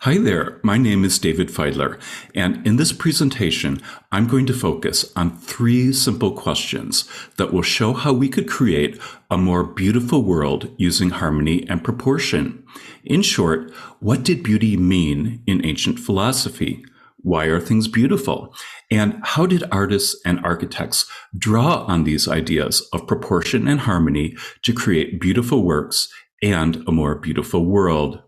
Hi there, my name is David Fideler, and in this presentation, I'm going to focus on three simple questions that will show how we could create a more beautiful world using harmony and proportion. In short, what did beauty mean in ancient philosophy? Why are things beautiful? And how did artists and architects draw on these ideas of proportion and harmony to create beautiful works and a more beautiful world?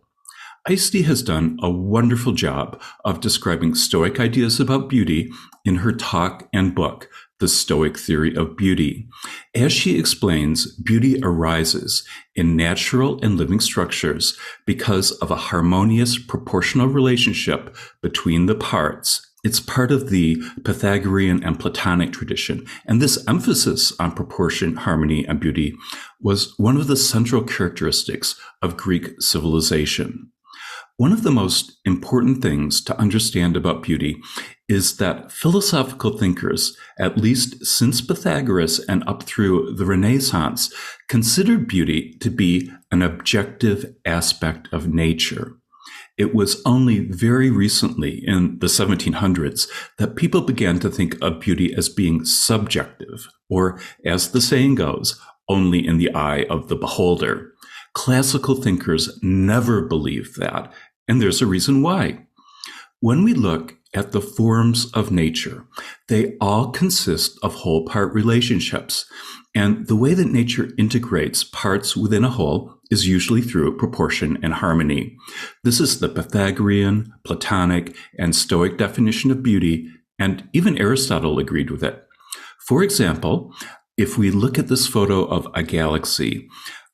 Isti has done a wonderful job of describing Stoic ideas about beauty in her talk and book, The Stoic Theory of Beauty. As she explains, beauty arises in natural and living structures because of a harmonious proportional relationship between the parts. It's part of the Pythagorean and Platonic tradition, and this emphasis on proportion, harmony, and beauty was one of the central characteristics of Greek civilization. One of the most important things to understand about beauty is that philosophical thinkers, at least since Pythagoras and up through the Renaissance, considered beauty to be an objective aspect of nature. It was only very recently, in the 1700s, that people began to think of beauty as being subjective, or, as the saying goes, only in the eye of the beholder. Classical thinkers never believed that, and there's a reason why. When we look at the forms of nature, they all consist of whole-part relationships, and the way that nature integrates parts within a whole is usually through proportion and harmony. This is the Pythagorean, Platonic, and Stoic definition of beauty, and even Aristotle agreed with it. For example, if we look at this photo of a galaxy,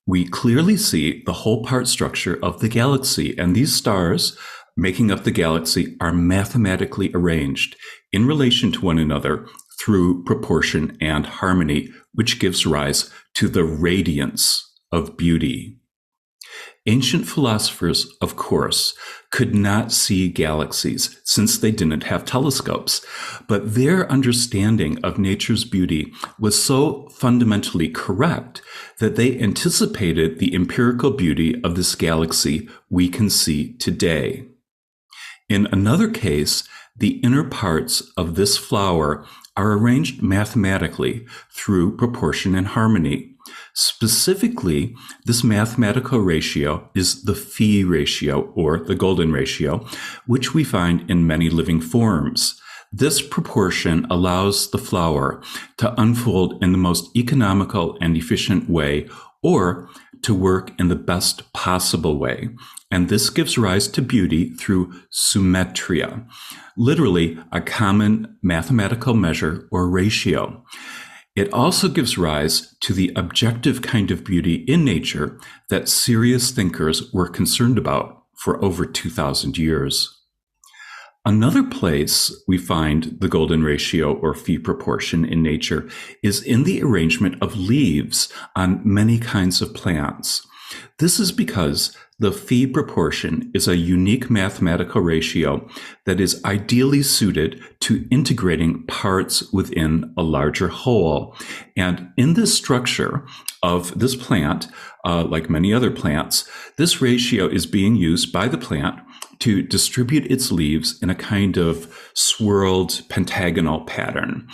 we clearly see the whole part structure of the galaxy, and these stars making up the galaxy are mathematically arranged in relation to one another through proportion and harmony, which gives rise to the radiance of beauty. Ancient philosophers, of course, could not see galaxies since they didn't have telescopes, but their understanding of nature's beauty was so fundamentally correct that they anticipated the empirical beauty of this galaxy we can see today. In another case, the inner parts of this flower are arranged mathematically through proportion and harmony. Specifically, this mathematical ratio is the phi ratio, or the golden ratio, which we find in many living forms. This proportion allows the flower to unfold in the most economical and efficient way, or to work in the best possible way. And this gives rise to beauty through symmetria, literally a common mathematical measure or ratio. It also gives rise to the objective kind of beauty in nature that serious thinkers were concerned about for over 2,000 years. Another place we find the golden ratio or phi proportion in nature is in the arrangement of leaves on many kinds of plants. This is because the phi proportion is a unique mathematical ratio that is ideally suited to integrating parts within a larger whole. And in this structure of this plant, like many other plants, this ratio is being used by the plant to distribute its leaves in a kind of swirled pentagonal pattern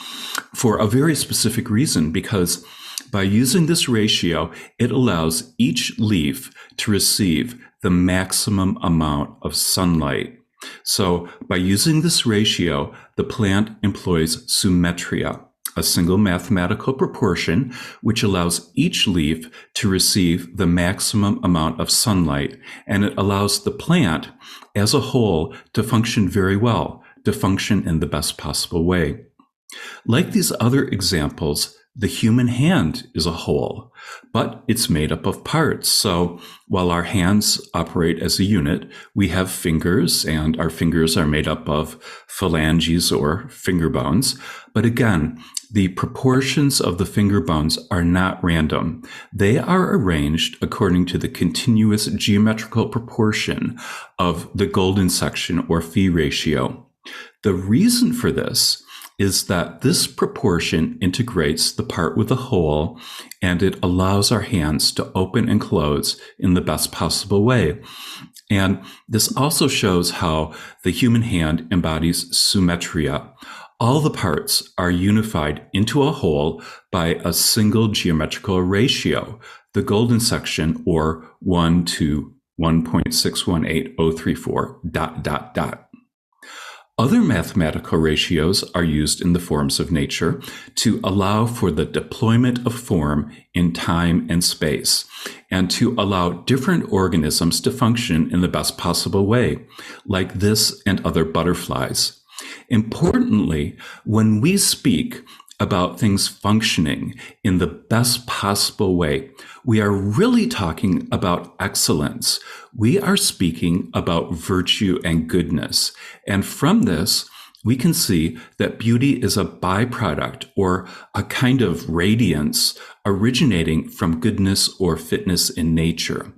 for a very specific reason, because by using this ratio, it allows each leaf to receive the maximum amount of sunlight. So by using this ratio, the plant employs symmetria, a single mathematical proportion which allows each leaf to receive the maximum amount of sunlight, and it allows the plant as a whole to function very well, to function in the best possible way. Like these other examples, the human hand is a whole, but it's made up of parts. So while our hands operate as a unit, we have fingers, and our fingers are made up of phalanges or finger bones. But again, the proportions of the finger bones are not random. They are arranged according to the continuous geometrical proportion of the golden section or phi ratio. The reason for this is that this proportion integrates the part with the whole, and it allows our hands to open and close in the best possible way. And this also shows how the human hand embodies symmetria. All the parts are unified into a whole by a single geometrical ratio, the golden section, or 1 to 1.618034, ... Other mathematical ratios are used in the forms of nature to allow for the deployment of form in time and space, and to allow different organisms to function in the best possible way, like this and other butterflies. Importantly, when we speak about things functioning in the best possible way, we are really talking about excellence. We are speaking about virtue and goodness. And from this, we can see that beauty is a byproduct or a kind of radiance originating from goodness or fitness in nature.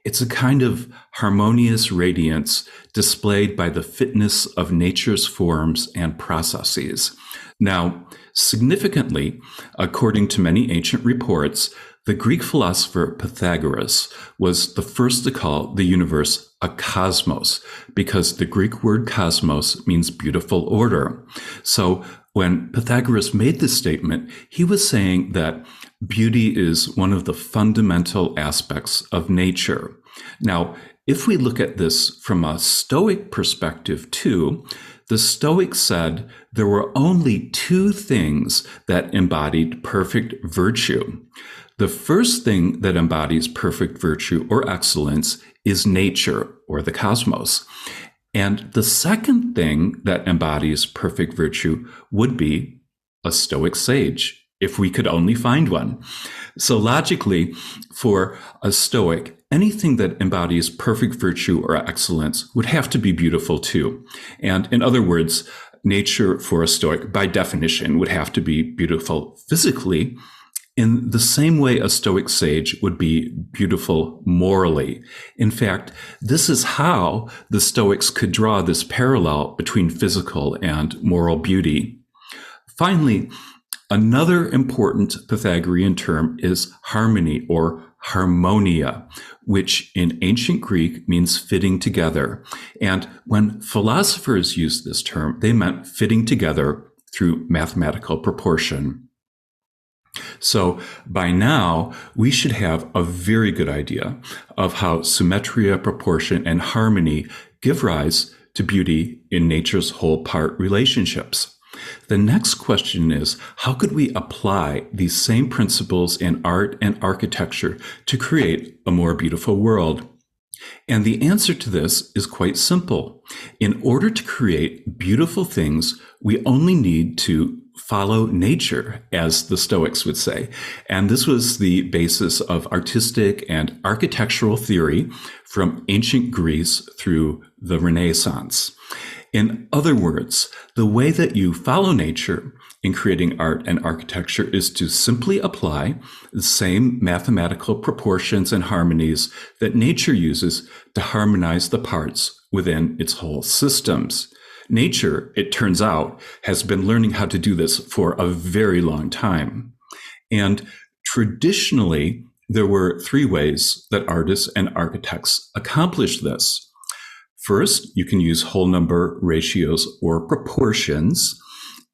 It's a kind of harmonious radiance displayed by the fitness of nature's forms and processes. Now, significantly, according to many ancient reports, the Greek philosopher Pythagoras was the first to call the universe a cosmos, because the Greek word cosmos means beautiful order. So when Pythagoras made this statement, he was saying that beauty is one of the fundamental aspects of nature. Now, if we look at this from a Stoic perspective too, the Stoics said there were only two things that embodied perfect virtue. The first thing that embodies perfect virtue or excellence is nature, or the cosmos. And the second thing that embodies perfect virtue would be a Stoic sage, if we could only find one. So logically, for a Stoic, anything that embodies perfect virtue or excellence would have to be beautiful too. And in other words, nature for a Stoic, by definition, would have to be beautiful physically, in the same way a Stoic sage would be beautiful morally. In fact, this is how the Stoics could draw this parallel between physical and moral beauty. Finally, another important Pythagorean term is harmony, or harmonia, which in ancient Greek means fitting together. And when philosophers used this term, they meant fitting together through mathematical proportion. So by now, we should have a very good idea of how symmetria, proportion, and harmony give rise to beauty in nature's whole part relationships. The next question is, how could we apply these same principles in art and architecture to create a more beautiful world? And the answer to this is quite simple. In order to create beautiful things, we only need to follow nature, as the Stoics would say. And this was the basis of artistic and architectural theory from ancient Greece through the Renaissance. In other words, the way that you follow nature in creating art and architecture is to simply apply the same mathematical proportions and harmonies that nature uses to harmonize the parts within its whole systems. Nature, it turns out, has been learning how to do this for a very long time. And traditionally, there were three ways that artists and architects accomplished this. First, you can use whole number ratios or proportions,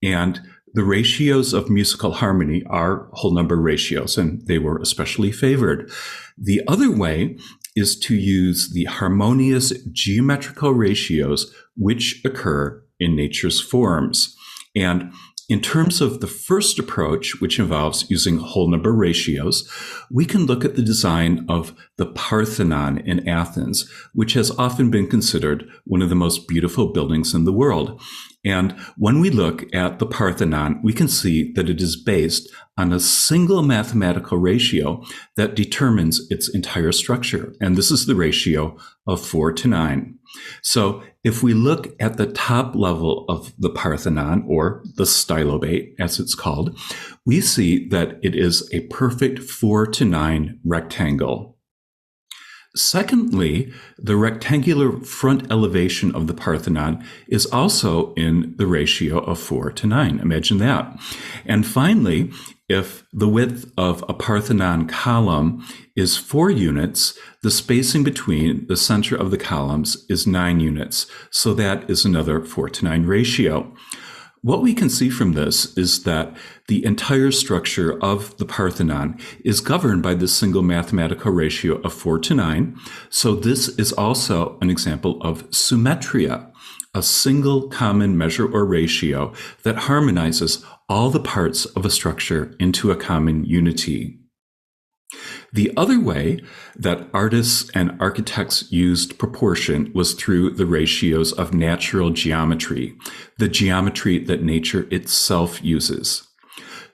and the ratios of musical harmony are whole number ratios, and they were especially favored. The other way is to use the harmonious geometrical ratios which occur in nature's forms. And in terms of the first approach, which involves using whole number ratios, we can look at the design of the Parthenon in Athens, which has often been considered one of the most beautiful buildings in the world. And when we look at the Parthenon, we can see that it is based on a single mathematical ratio that determines its entire structure. And this is the ratio of 4:9. So if we look at the top level of the Parthenon, or the stylobate, as it's called, we see that it is a perfect 4:9 rectangle. Secondly, the rectangular front elevation of the Parthenon is also in the ratio of 4:9. Imagine that. And finally, if the width of a Parthenon column is 4 units, the spacing between the center of the columns is 9 units. So that is another 4:9 ratio. What we can see from this is that the entire structure of the Parthenon is governed by this single mathematical ratio of 4:9. So this is also an example of symmetria, a single common measure or ratio that harmonizes all the parts of a structure into a common unity. The other way that artists and architects used proportion was through the ratios of natural geometry, the geometry that nature itself uses.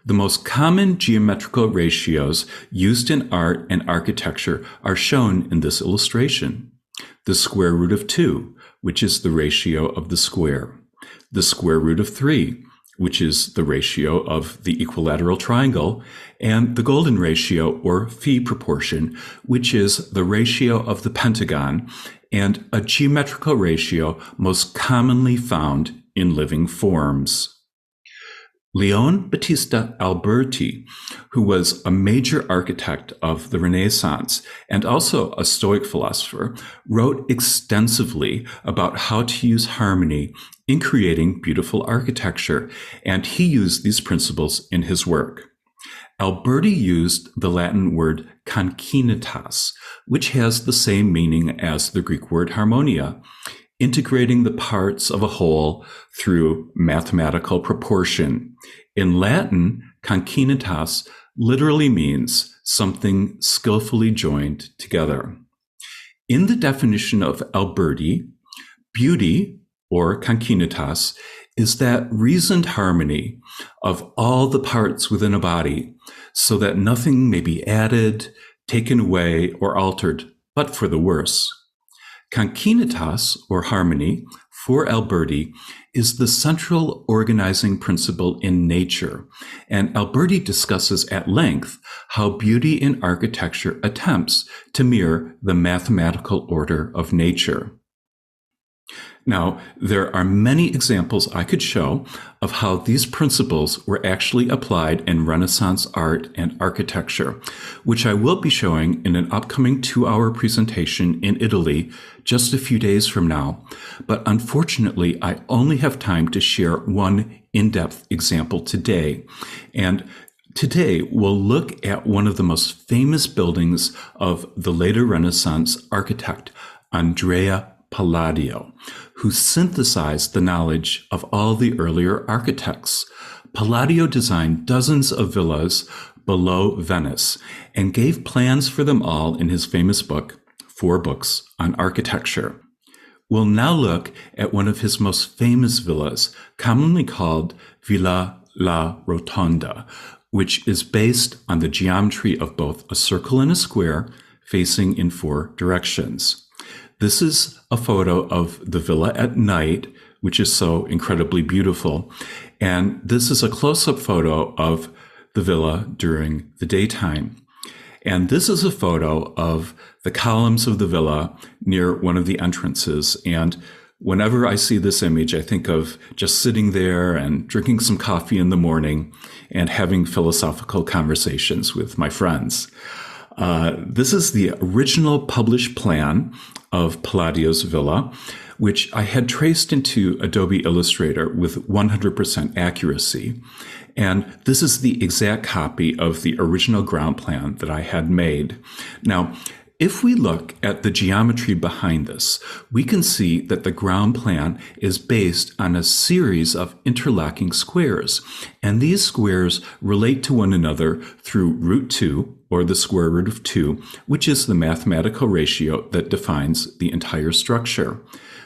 The most common geometrical ratios used in art and architecture are shown in this illustration. The square root of 2, which is the ratio of the square. The square root of 3, which is the ratio of the equilateral triangle, and the golden ratio or phi proportion, which is the ratio of the pentagon and a geometrical ratio most commonly found in living forms. Leon Battista Alberti, who was a major architect of the Renaissance and also a Stoic philosopher, wrote extensively about how to use harmony in creating beautiful architecture, and he used these principles in his work. Alberti used the Latin word concinitas, which has the same meaning as the Greek word harmonia, integrating the parts of a whole through mathematical proportion. In Latin, concinitas literally means something skillfully joined together. In the definition of Alberti, beauty, or concinitas, is that reasoned harmony of all the parts within a body so that nothing may be added, taken away, or altered, but for the worse. Concinitas, or harmony, for Alberti, is the central organizing principle in nature, and Alberti discusses at length how beauty in architecture attempts to mirror the mathematical order of nature. Now, there are many examples I could show of how these principles were actually applied in Renaissance art and architecture, which I will be showing in an upcoming 2-hour presentation in Italy just a few days from now. But unfortunately, I only have time to share one in-depth example today. And today, we'll look at one of the most famous buildings of the later Renaissance architect, Andrea Palladio, who synthesized the knowledge of all the earlier architects. Palladio designed dozens of villas below Venice and gave plans for them all in his famous book, 4 Books on Architecture. We'll now look at one of his most famous villas, commonly called Villa La Rotonda, which is based on the geometry of both a circle and a square facing in 4 directions. This is a photo of the villa at night, which is so incredibly beautiful. And this is a close-up photo of the villa during the daytime. And this is a photo of the columns of the villa near one of the entrances. And whenever I see this image, I think of just sitting there and drinking some coffee in the morning and having philosophical conversations with my friends. This is the original published plan of Palladio's villa, which I had traced into Adobe Illustrator with 100% accuracy. And this is the exact copy of the original ground plan that I had made. Now, if we look at the geometry behind this, we can see that the ground plan is based on a series of interlocking squares, and these squares relate to one another through root 2, or the square root of 2, which is the mathematical ratio that defines the entire structure.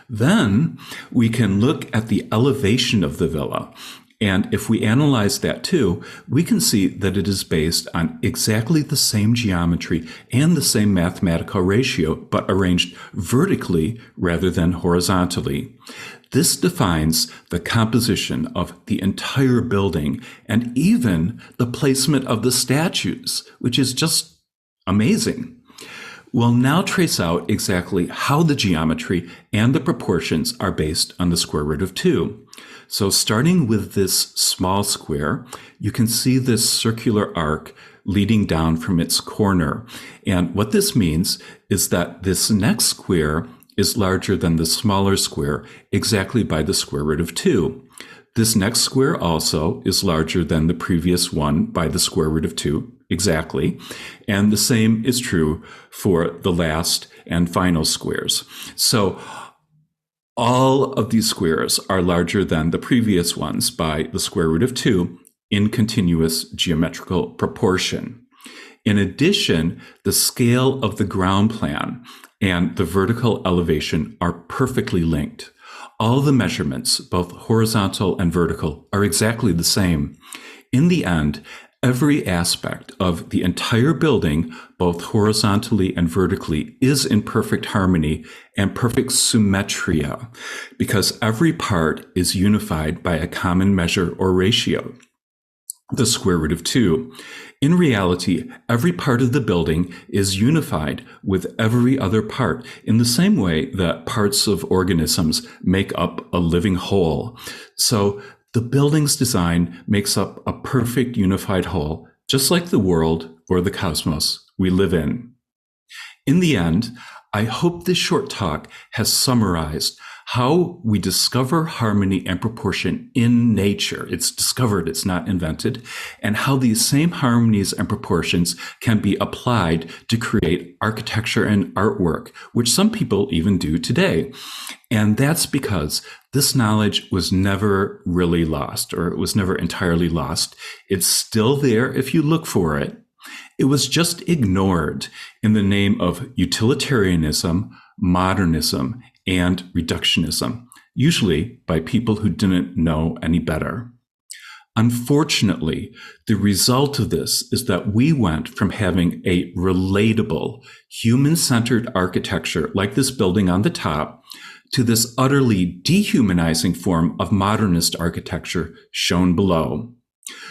Then we can look at the elevation of the villa. And if we analyze that too, we can see that it is based on exactly the same geometry and the same mathematical ratio, but arranged vertically rather than horizontally. This defines the composition of the entire building and even the placement of the statues, which is just amazing. We'll now trace out exactly how the geometry and the proportions are based on the square root of 2. So starting with this small square, you can see this circular arc leading down from its corner. And what this means is that this next square is larger than the smaller square exactly by the square root of 2. This next square also is larger than the previous one by the square root of 2 exactly. And the same is true for the last and final squares. So all of these squares are larger than the previous ones by the square root of 2 in continuous geometrical proportion. In addition, the scale of the ground plan and the vertical elevation are perfectly linked. All the measurements, both horizontal and vertical, are exactly the same. In the end, every aspect of the entire building, both horizontally and vertically, is in perfect harmony and perfect symmetria, because every part is unified by a common measure or ratio, the square root of 2. In reality, every part of the building is unified with every other part in the same way that parts of organisms make up a living whole. So the building's design makes up a perfect unified whole, just like the world or the cosmos we live in. In the end, I hope this short talk has summarized how we discover harmony and proportion in nature. It's discovered, it's not invented, and how these same harmonies and proportions can be applied to create architecture and artwork, which some people even do today. And that's because this knowledge was never really lost, or it was never entirely lost. It's still there if you look for it. It was just ignored in the name of utilitarianism, modernism, and reductionism, usually by people who didn't know any better. Unfortunately, the result of this is that we went from having a relatable, human-centered architecture like this building on the top to this utterly dehumanizing form of modernist architecture shown below.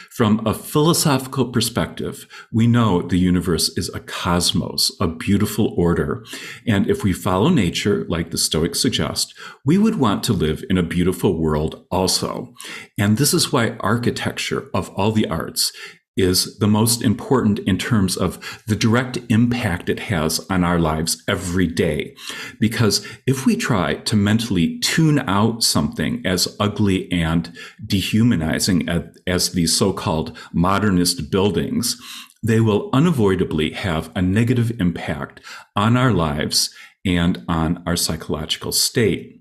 From a philosophical perspective, we know the universe is a cosmos, a beautiful order. And if we follow nature, like the Stoics suggest, we would want to live in a beautiful world also. And this is why architecture, of all the arts, is the most important in terms of the direct impact it has on our lives every day. Because if we try to mentally tune out something as ugly and dehumanizing as these so-called modernist buildings, they will unavoidably have a negative impact on our lives and on our psychological state.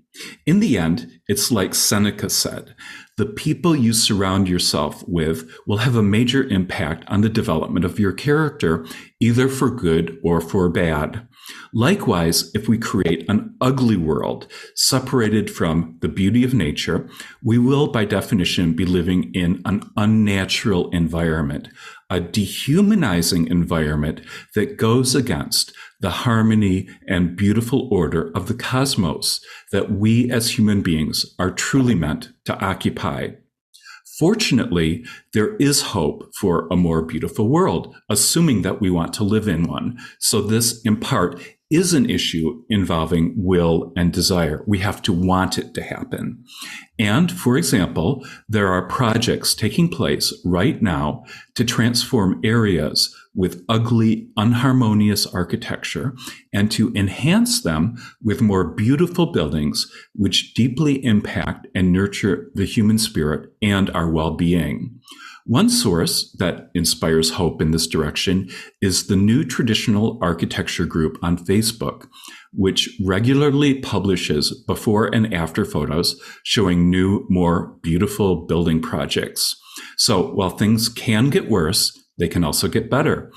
In the end, it's like Seneca said, the people you surround yourself with will have a major impact on the development of your character, either for good or for bad. Likewise, if we create an ugly world separated from the beauty of nature, we will, by definition, be living in an unnatural environment, a dehumanizing environment that goes against the harmony and beautiful order of the cosmos that we as human beings are truly meant to occupy. Fortunately, there is hope for a more beautiful world, assuming that we want to live in one. So this, in part, is an issue involving will and desire. We have to want it to happen. And, for example, there are projects taking place right now to transform areas with ugly, unharmonious architecture and to enhance them with more beautiful buildings which deeply impact and nurture the human spirit and our well-being. One source that inspires hope in this direction is the New Traditional Architecture group on Facebook, which regularly publishes before and after photos showing new, more beautiful building projects. So while things can get worse, they can also get better.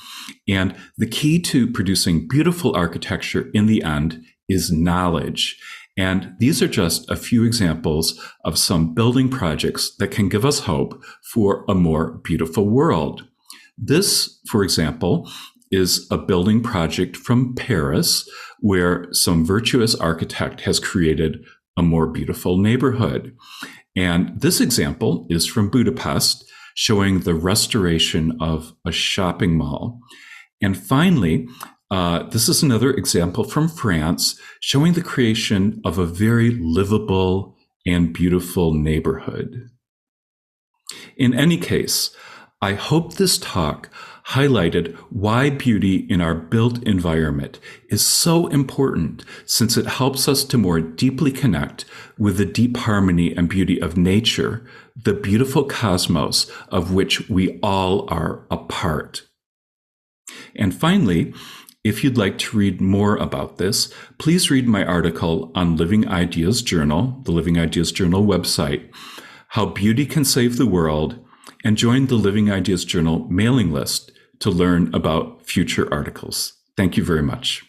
And the key to producing beautiful architecture in the end is knowledge. And these are just a few examples of some building projects that can give us hope for a more beautiful world. This, for example, is a building project from Paris where some virtuous architect has created a more beautiful neighborhood. And this example is from Budapest, showing the restoration of a shopping mall. And finally, This is another example from France showing the creation of a very livable and beautiful neighborhood. In any case, I hope this talk highlighted why beauty in our built environment is so important, since it helps us to more deeply connect with the deep harmony and beauty of nature, the beautiful cosmos of which we all are a part. And finally, if you'd like to read more about this, please read my article on Living Ideas Journal, the Living Ideas Journal website, How Beauty Can Save the World, and join the Living Ideas Journal mailing list to learn about future articles. Thank you very much.